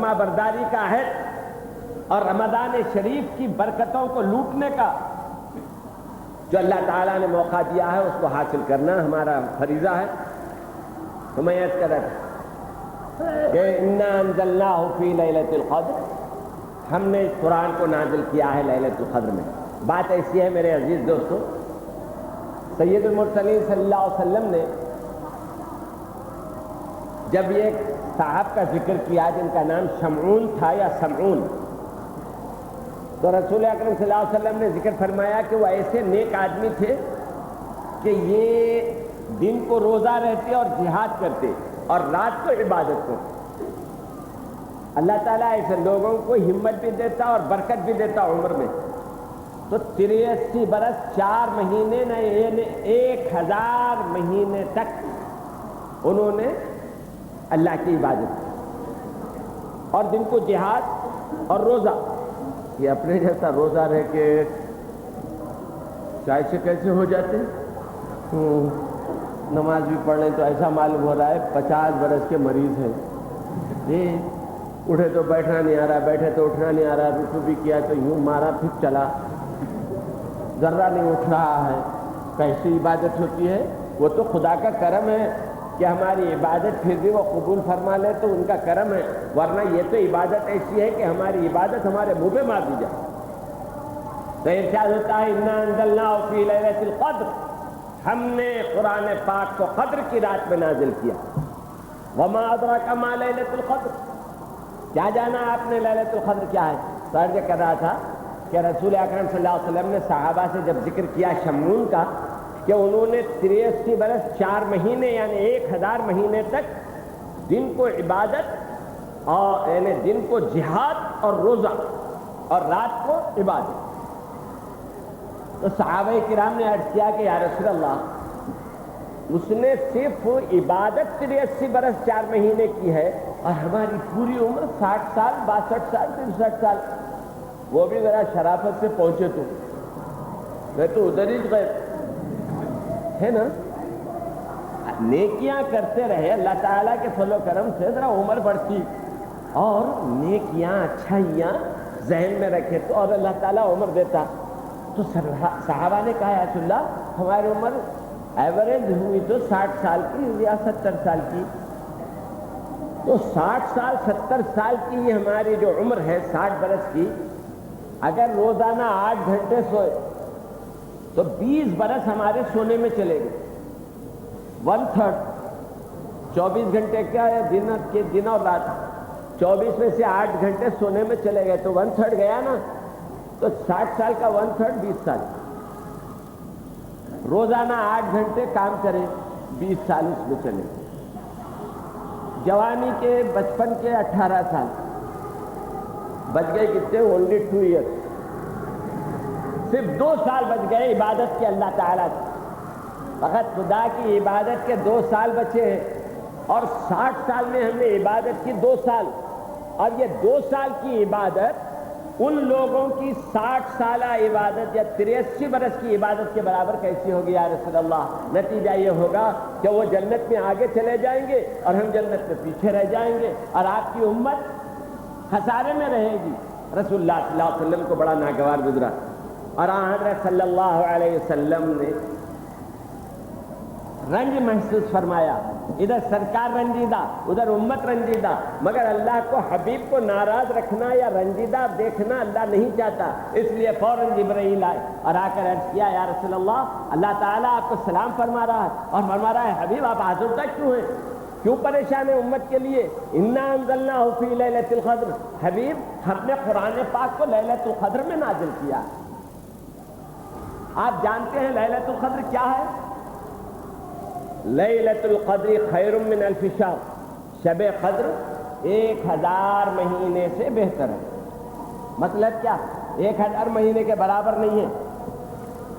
فرما برداری کا عہد اور رمضان شریف کی برکتوں کو لوٹنے کا جو اللہ تعالیٰ نے موقع دیا ہے اس کو حاصل کرنا ہمارا فریضہ ہے. تو میں عرض کر رہا تھا کہ انا انزلناہ فی لیلۃ القدر، ہم نے اس قرآن کو نازل کیا ہے لیلۃ القدر میں. بات ایسی ہے میرے عزیز دوستو، سید المرسلین صلی اللہ علیہ وسلم نے جب یہ صاحب کا ذکر کیا جن کا نام شمعون تھا یا سمعون، تو رسول اکرم صلی اللہ علیہ وسلم نے ذکر فرمایا کہ وہ ایسے نیک آدمی تھے کہ یہ دن کو روزہ رہتے اور جہاد کرتے اور رات کو عبادت کرتے. اللہ تعالیٰ ایسے لوگوں کو ہمت بھی دیتا اور برکت بھی دیتا عمر میں. تو 83 برس 4 مہینے یعنی 1000 مہینے تک انہوں نے اللہ کی عبادت کی اور دن کو جہاد اور روزہ. یہ اپنے جیسا روزہ رہ کے چائے سے کیسے ہو جاتے، نماز بھی پڑھ لیں تو ایسا معلوم ہو رہا ہے 50 برس کے مریض ہیں. یہ اٹھے تو بیٹھنا نہیں آ رہا، بیٹھے تو اٹھنا نہیں آ رہا، رکوع بھی کیا تو یوں مارا پھر چلا، ذرہ نہیں اٹھ رہا ہے. کیسی عبادت ہوتی ہے؟ وہ تو خدا کا کرم ہے کہ ہماری عبادت پھر بھی وہ قبول فرما لے تو ان کا کرم ہے، ورنہ یہ تو عبادت ایسی ہے کہ ہماری عبادت ہمارے منہ پہ مار دی جائے. تو ارشاد ہوتا ہے انا انزلناہ فی لیلۃ القدر، ہم نے قرآن پاک کو قدر کی رات میں نازل کیا. وما ادراک ما لیلۃ القدر، کیا جانا آپ نے لیلۃ القدر کیا ہے؟ تو عرض کر رہا تھا کہ رسول اکرم صلی اللہ علیہ وسلم نے صحابہ سے جب ذکر کیا شمعون کا کہ انہوں نے 83 برس 4 مہینے یعنی 1000 مہینے تک دن کو عبادت اور یعنی دن کو جہاد اور روزہ اور رات کو عبادت. تو صحابہ کرام نے عرض کیا کہ یا رسول اللہ، اس نے صرف عبادت 83 برس 4 مہینے کی ہے اور ہماری پوری عمر 60 سال 62 سال 63 سال، وہ بھی ذرا شرافت سے پہنچے تو میں تو ادھر ہی گئے ہے نا. نیکیاں کرتے رہے، اللہ تعالیٰ کے فضل و کرم سے ذرا عمر بڑھتی اور نیکیاں اچھائیاں ذہن میں رکھے تو اور اللہ تعالیٰ عمر دیتا. تو صحابہ نے کہا یا رسول اللہ، ہماری عمر ایوریج ہوئی تو 60 سال کی یا 70 سال کی. تو 60 سال 70 سال کی ہماری جو عمر ہے 60 برس کی، اگر روزانہ 8 گھنٹے سوئے تو 20 برس ہمارے سونے میں چلے گئے. 1/3 24 گھنٹے کیا ہے دن اور رات، 24 میں سے 8 گھنٹے سونے میں چلے گئے تو 1/3 گیا نا. تو 60 سال کا 1/3 20 سال. روزانہ 8 گھنٹے کام کریں 20 سال اس میں چلے. جوانی کے بچپن کے 18 سال بچ گئے کتنے؟ اونلی 2 ایئرس، صرف 2 سال بچ گئے عبادت کے اللہ تعالیٰ کی. فقط خدا کی عبادت کے 2 سال بچے ہیں اور 60 سال میں ہم نے عبادت کی 2 سال. اور یہ 2 سال کی عبادت ان لوگوں کی 60 سالہ عبادت یا 83 برس کی عبادت کے برابر کیسی ہوگی یا رسول اللہ؟ نتیجہ یہ ہوگا کہ وہ جنت میں آگے چلے جائیں گے اور ہم جنت میں پیچھے رہ جائیں گے اور آپ کی امت خسارے میں رہے گی. رسول اللہ صلی اللہ علیہ وسلم کو بڑا ناگوار گزرا اور حضرت صلی اللہ علیہ وسلم نے رنج محسوس فرمایا. ادھر سرکار رنجیدہ، ادھر امت رنجیدہ، مگر اللہ کو حبیب کو ناراض رکھنا یا رنجیدہ دیکھنا اللہ نہیں چاہتا. اس لیے فوراً جبرائیل آئے اور آ کر عرض کیا یا رسول اللہ تعالیٰ آپ کو سلام فرما رہا ہے اور فرما رہا ہے حبیب آپ آزردہ کیوں ہیں، کیوں پریشان ہیں امت کے لیے؟ انا انزلناہ فی لیلۃ القدر، حبیب ہم نے قرآن پاک کو لیلۃ القدر میں نازل کیا. آپ جانتے ہیں لیلۃ القدر کیا ہے؟ لیلۃ القدر خیر من الف شہر، شب قدر 1000 مہینے سے بہتر ہے. مطلب کیا؟ 1000 مہینے کے برابر نہیں ہے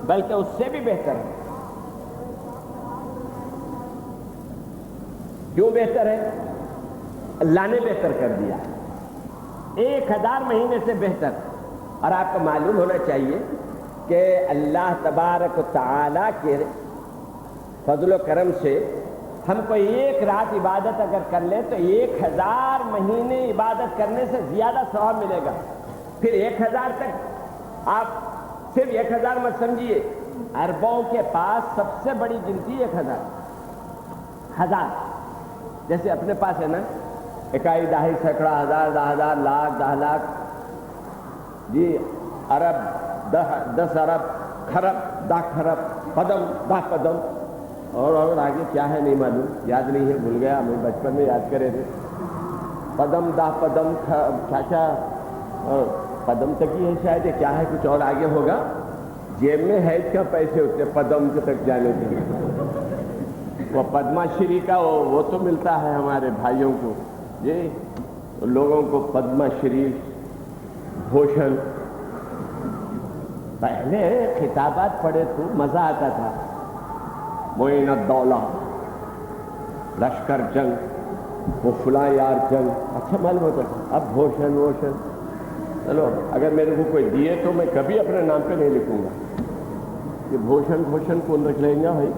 بلکہ اس سے بھی بہتر ہے. کیوں بہتر ہے؟ اللہ نے بہتر کر دیا. 1000 مہینے سے بہتر. اور آپ کو معلوم ہونا چاہیے کہ اللہ تبارک و تعالیٰ کے فضل و کرم سے ہم کو ایک رات عبادت اگر کر لیں تو 1000 مہینے عبادت کرنے سے زیادہ ثواب ملے گا. پھر 1000 تک آپ صرف 1000 مت سمجھیے، اربوں کے پاس سب سے بڑی گنتی 1000. جیسے اپنے پاس ہے نا، اکائی دہائی سینکڑا ہزار 10,000 لاکھ 10 لاکھ جی، ارب 10 ارب، خرب 10 خرب، قدم 10 قدم، اور آگے کیا ہے نہیں معلوم، یاد نہیں ہے، بھول گیا. ہمیں بچپن میں یاد کرے تھے قدم 10 قدم، کیا قدم تک ہی ہے شاید، کیا ہے کچھ اور آگے ہوگا. جیب میں ہے کیا پیسے ہوتے پدم تک جانے کے لیے. وہ پدما شری کا وہ تو ملتا ہے ہمارے بھائیوں کو جی، لوگوں کو پدما شری بھوشن. پہلے خطابات پڑھے تو مزہ آتا تھا. معین الدولہ، لشکر جنگ، وہ فلاں یار جنگ، اچھا معلوم ہوتا تھا. اب بھوشن ووشن، چلو اگر میرے کو کوئی دیے تو میں کبھی اپنے نام پہ نہیں لکھوں گا. یہ بھوشن بھوشن کون رکھ لیں گا بھائی؟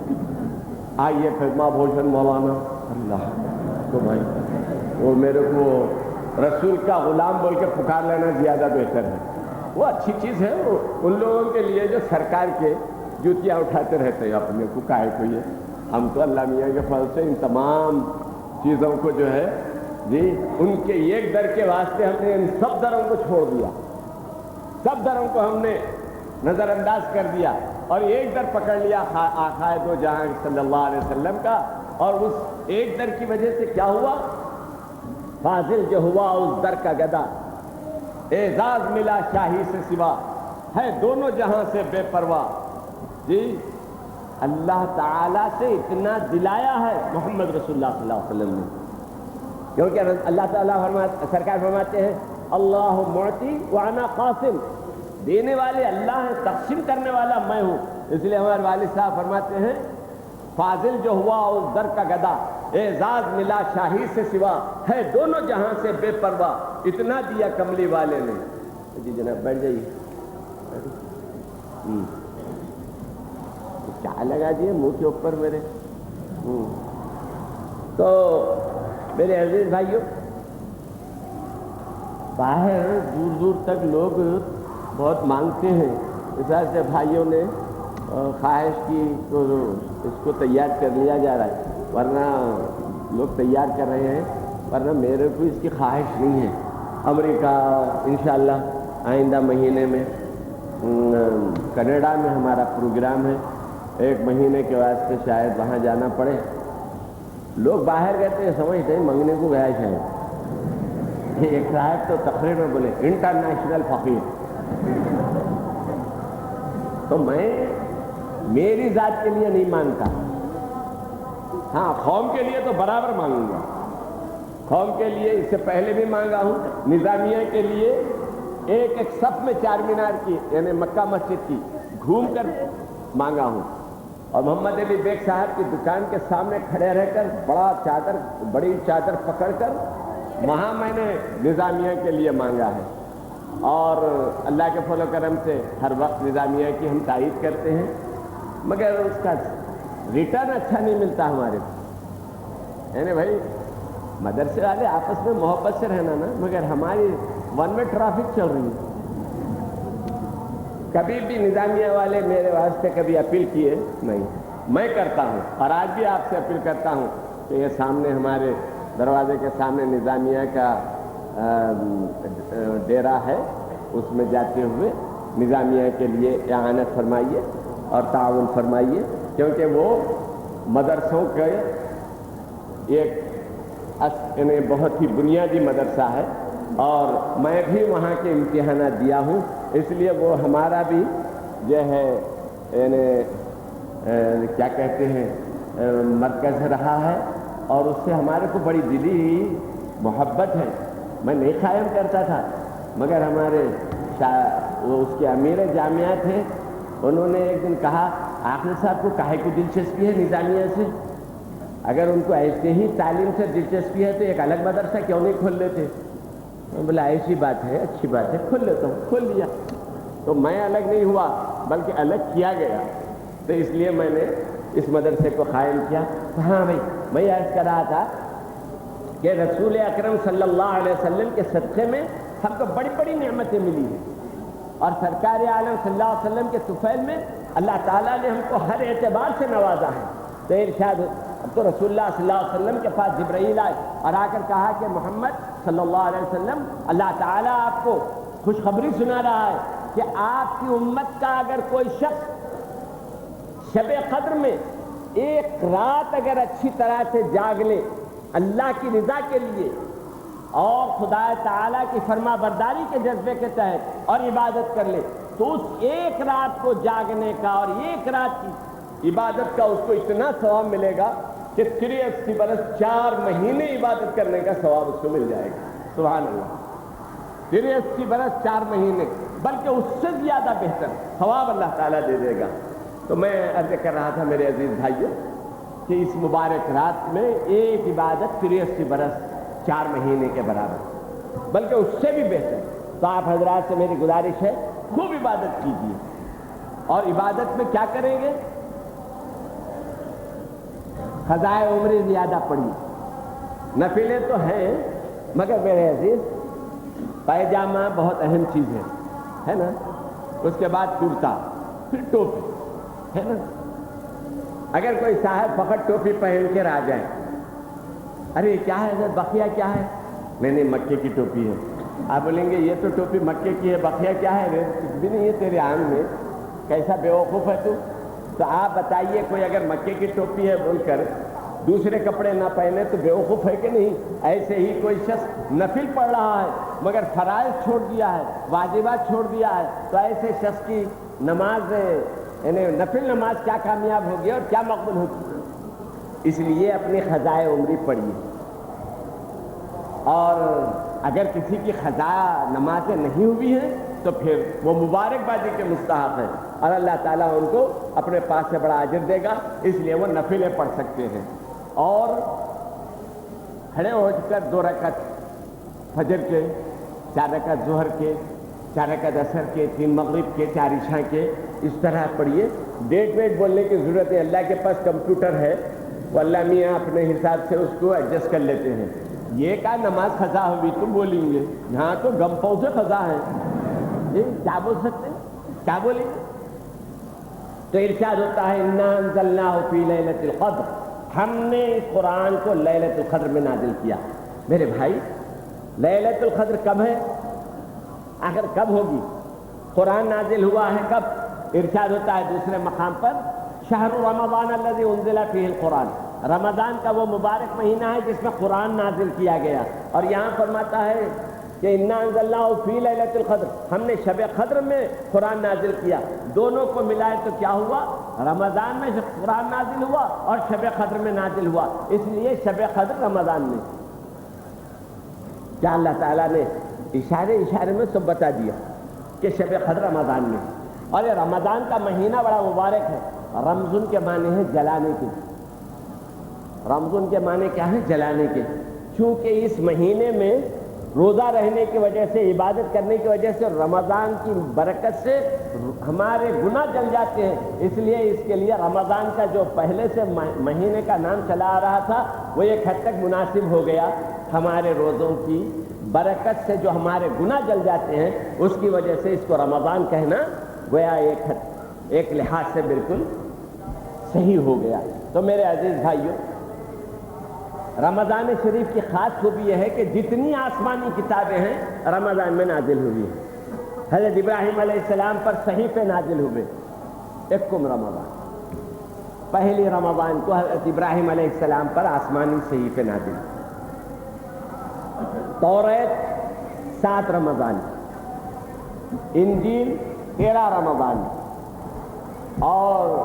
آئیے خدمہ بھوشن مولانا. اللہ تو بھائی وہ میرے کو رسول کا غلام بول کے پکار لینا زیادہ بہتر ہے. وہ اچھی چیز ہے، وہ ان لوگوں کے لیے جو سرکار کے جوتیاں اٹھاتے رہتے ہیں. اپنے کو کاہے کو یہ، ہم تو اللہ میاں کے فضل سے ان تمام چیزوں کو جو ہے جی، ان کے ایک در کے واسطے ہم نے ان سب دروں کو چھوڑ دیا. سب دروں کو ہم نے نظر انداز کر دیا اور ایک در پکڑ لیا آقائے دو جہاں صلی اللہ علیہ وسلم کا. اور اس ایک در کی وجہ سے کیا ہوا؟ فاضل جو ہوا اس در کا گدا، اعزاز ملا شاہی سے سوا، ہے دونوں جہاں سے بے پرواہ. جی اللہ تعالیٰ سے اتنا دلایا ہے محمد رسول اللہ صلی اللہ علیہ وسلم نے، کیونکہ اللہ تعالیٰ سرکار فرماتے ہیں اللہ معطی وانا قاسم. دینے والے اللہ ہیں، تقسیم کرنے والا میں ہوں. اس لیے ہمارے والد صاحب فرماتے ہیں فاضل جو ہوا اس در کا گدا، اعزاز ملا شاہی سے سوا، ہے دونوں جہاں سے بے پرواہ، اتنا دیا کملی والے نے. جی جناب بیٹھ جائیے. کیا لگا دیے منہ کے اوپر میرے؟ تو میرے عزیز بھائیوں، باہر دور دور تک لوگ بہت مانگتے ہیں. اس طرح سے بھائیوں نے خواہش کی تو اس کو تیار کر لیا جا رہا ہے، ورنہ لوگ تیار کر رہے ہیں، ورنہ میرے کو اس کی خواہش نہیں ہے. امریکہ انشاءاللہ آئندہ مہینے میں، کینیڈا میں ہمارا پروگرام ہے، 1 مہینے کے واسطے شاید وہاں جانا پڑے. لوگ باہر کہتے ہیں سمجھتے ہیں منگنے کو گیا شاید. ایک صاحب تو تقریر میں بولے انٹرنیشنل فقیر. تو میں میری ذات کے لیے نہیں مانگتا، ہاں قوم کے لیے تو برابر مانگوں گا. قوم کے لیے اس سے پہلے بھی مانگا ہوں، نظامیہ کے لیے ایک صف میں 4 مینار کی یعنی مکہ مسجد کی گھوم کر مانگا ہوں. اور محمد علی بیگ صاحب کی دکان کے سامنے کھڑے رہ کر بڑی چادر پکڑ کر وہاں میں نے نظامیہ کے لیے مانگا ہے. اور اللہ کے فضل و کرم سے ہر وقت نظامیہ کی ہم تائید کرتے ہیں، مگر اس کا ریٹرن اچھا نہیں ملتا ہمارے کو. یعنی بھائی مدرسے والے آپس میں محبت سے رہنا نا، مگر ہماری ون وے ٹریفک چل رہی ہے. کبھی بھی نظامیہ والے میرے واسطے کبھی اپیل کیے نہیں. میں کرتا ہوں اور آج بھی آپ سے اپیل کرتا ہوں کہ یہ سامنے ہمارے دروازے کے سامنے نظامیہ کا ڈیرا ہے، اس میں جاتے ہوئے نظامیہ کے لیے اعانت فرمائیے اور تعاون فرمائیے، کیونکہ وہ مدرسوں کے ایک بہت ہی بنیادی مدرسہ ہے. اور میں بھی وہاں کے امتحانات دیا ہوں، اس لیے وہ ہمارا بھی جو ہے یعنی کیا کہتے ہیں مرکز رہا ہے، اور اس سے ہمارے کو بڑی دلی محبت ہے. میں نہیں قائم کرتا تھا، مگر ہمارے وہ اس کے امیر جامعہ تھے، انہوں نے ایک دن کہا عاقل صاحب کو کاہے کو دلچسپی ہے نظامیہ سے؟ اگر ان کو ایسے ہی تعلیم سے دلچسپی ہے تو ایک الگ مدرسہ کیوں نہیں کھول لیتے؟ میں بولا ایسی بات ہے، اچھی بات ہے، کھول لیتا ہوں. کھول لیا. تو میں الگ نہیں ہوا بلکہ الگ کیا گیا. تو اس لیے میں نے اس مدرسے کو قائم کیا. ہاں بھائی میں عرض کر رہا تھا کہ رسول اکرم صلی اللہ علیہ وسلم کے صدقے میں ہم کو بڑی بڑی نعمتیں ملی ہیں، اور سرکار عالم صلی اللہ علیہ وسلم کے طفیل میں اللہ تعالیٰ نے ہم کو ہر اعتبار سے نوازا ہے۔ تو ارشاد، اب تو رسول اللہ صلی اللہ علیہ وسلم کے پاس جبرائیل آئے اور آ کر کہا کہ محمد صلی اللہ علیہ وسلم اللہ تعالیٰ آپ کو خوشخبری سنا رہا ہے کہ آپ کی امت کا اگر کوئی شخص شب قدر میں ایک رات اگر اچھی طرح سے جاگ لے اللہ کی رضا کے لیے اور خدا تعالیٰ کی فرما برداری کے جذبے کے تحت اور عبادت کر لے، تو اس ایک رات کو جاگنے کا اور ایک رات کی عبادت کا اس کو اتنا ثواب ملے گا کہ 83 برس 4 مہینے عبادت کرنے کا ثواب اس کو مل جائے گا۔ سبحان اللہ، 83 برس 4 مہینے، بلکہ اس سے زیادہ بہتر ثواب اللہ تعالیٰ دے دے گا۔ تو میں عرض کر رہا تھا میرے عزیز بھائیوں کہ اس مبارک رات میں ایک عبادت 83 برس 4 مہینے کے برابر، بلکہ اس سے بھی بہتر۔ تو آپ حضرات سے میری گزارش ہے خوب عبادت کیجیے، اور عبادت میں کیا کریں گے؟ خزائے عمری زیادہ پڑھیے۔ نفلیں تو ہیں مگر میرے عزیز پائجامہ بہت اہم چیز ہے نا، اس کے بعد کرتا، پھر ٹوپی، ہے نا۔ اگر کوئی صاحب فقط ٹوپی پہن کے آ جائے، ارے کیا ہے حضرت بقیہ کیا ہے؟ نہیں مکے کی ٹوپی ہے۔ آپ بولیں گے یہ تو ٹوپی مکے کی ہے، بقیہ کیا ہے؟ کچھ بھی نہیں ہے تیرے آنکھ میں، کیسا بیوقوف ہے تو آپ بتائیے کوئی اگر مکے کی ٹوپی ہے بول کر دوسرے کپڑے نہ پہنے تو بیوقوف ہے کہ نہیں؟ ایسے ہی کوئی شخص نفل پڑھ رہا ہے مگر فرائض چھوڑ دیا ہے، واجبات چھوڑ دیا ہے، تو ایسے شخص کی نماز یعنی نفل نماز کیا کامیاب ہوگی اور کیا مقبول ہوگی؟ اس لیے اپنی خزائے عمری پڑھیے، اور اگر کسی کی خزائے نمازیں نہیں ہوئی ہیں تو پھر وہ مبارک بادی کے مستحق ہے، اور اللہ تعالیٰ ان کو اپنے پاس سے بڑا اجر دے گا، اس لیے وہ نفلیں پڑھ سکتے ہیں۔ اور کھڑے ہو کر 2 رکعت فجر کے، 4 رکعت ظہر کے، 4 رکعت عصر کے، 3 مغرب کے، 4 عشاء کے، اس طرح پڑھیے۔ ڈیٹ ویٹ بولنے کی ضرورت ہے، اللہ کے پاس کمپیوٹر ہے، وہ اللہ میاں اپنے حساب سے اس کو ایڈجسٹ کر لیتے ہیں۔ یہ کہا نماز قضا ہوئی تو بولیں گے، یہاں تو گمپوں سے قضا ہے، کیا بول سکتے ہیں؟ کیا بولیں گے؟ تو ارشاد ہوتا ہے انا انزلناہ فی لیلۃ القدر، ہم نے اس قرآن کو لیلۃ القدر میں نازل کیا۔ میرے بھائی لیلۃ القدر کب ہے؟ آخر کب ہوگی؟ قرآن نازل ہوا ہے کب؟ ارشاد ہوتا ہے دوسرے مقام پر شہر رمضان الذی انزل فیہ القرآن، رمضان کا وہ مبارک مہینہ ہے جس میں قرآن نازل کیا گیا، اور یہاں فرماتا ہے کہ انا انزلناہ فی لیلۃ القدر، ہم نے شب قدر میں قرآن نازل کیا۔ دونوں کو ملائے تو کیا ہوا؟ رمضان میں قرآن نازل ہوا اور شب قدر میں نازل ہوا، اس لیے شب قدر رمضان میں۔ کیا اللہ تعالیٰ نے اشارے میں سب بتا دیا کہ شب قدر رمضان میں، اور یہ رمضان کا مہینہ بڑا مبارک ہے۔ رمضان کے معنی ہے جلانے کے، رمضان کے معنی کیا ہے؟ جلانے کے، چونکہ اس مہینے میں روزہ رہنے کی وجہ سے، عبادت کرنے کی وجہ سے، رمضان کی برکت سے ہمارے گناہ جل جاتے ہیں، اس لیے اس کے لیے رمضان کا جو پہلے سے مہینے کا نام چلا آ رہا تھا وہ ایک حد تک مناسب ہو گیا۔ ہمارے روزوں کی برکت سے جو ہمارے گناہ جل جاتے ہیں اس کی وجہ سے اس کو رمضان کہنا گویا ایک لحاظ سے بالکل صحیح ہو گیا۔ تو میرے عزیز بھائیوں، رمضان شریف کی خاص خوبی یہ ہے کہ جتنی آسمانی کتابیں ہیں رمضان میں نازل ہوئی ہیں۔ حضرت ابراہیم علیہ السلام پر صحیفے نازل ہوئے، یکم رمضان، پہلی رمضان کو حضرت ابراہیم علیہ السلام پر آسمانی صحیفے نازل ہوئے۔ توریت 7 رمضان، انجیل 13 رمضان، اور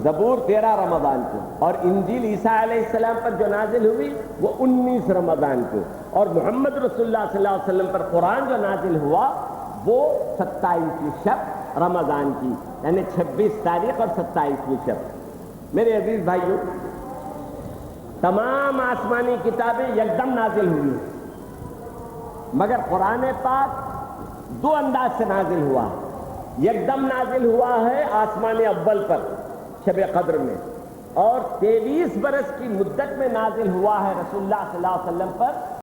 زبور 13 رمضان کو، اور انجیل عیسیٰ علیہ السلام پر جو نازل ہوئی وہ 19 رمضان کو، اور محمد رسول اللہ صلی اللہ علیہ وسلم پر قرآن جو نازل ہوا وہ 27ویں شب رمضان کی، یعنی 26 تاریخ اور 27ویں شب۔ میرے عزیز بھائیوں، تمام آسمانی کتابیں یکدم نازل ہوئی، مگر قرآن پاک 2 انداز سے نازل ہوا۔ یکدم نازل ہوا ہے آسمان اول پر شب قدر میں، اور 23 برس کی مدت میں نازل ہوا ہے رسول اللہ صلی اللہ علیہ وسلم پر